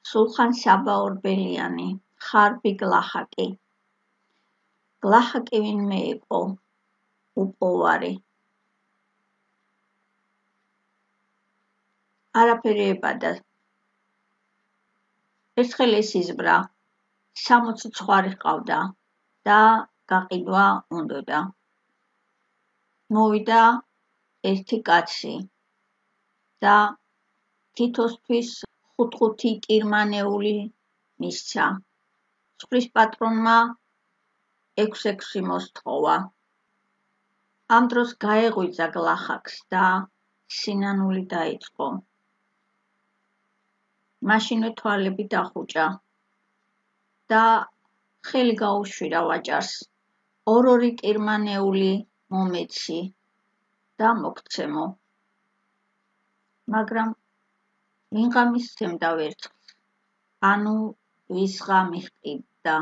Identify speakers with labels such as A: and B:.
A: სულხან საბა ორბელიანი, ხარბი გლახაკი. გლახაკი ვინმე იყო, უპოვარი. არაფერი ებადა. ერთხელ ეს იზბრა, 60 ცხვარი ჰყავდა და გაყიდვა უნდოდა. მოვიდა ერთი კაცი და თითოსთვის 5 კირმანეული მისცა. ცხვრის პატრონმა 6 მოსთხოვა. ამ დროს გაეღვიძა გლახაკს და სინანული დაიწყო. მაშინვე თვალები დახუჭა და ხელი გაუშვირა ვაჭარს. 2 კირმანეული მომეცი და მოგცემო. მაგრამ ვინ ღამის სცემდა ვერცხლს, ანუ ვისღა მიჰყიდდა.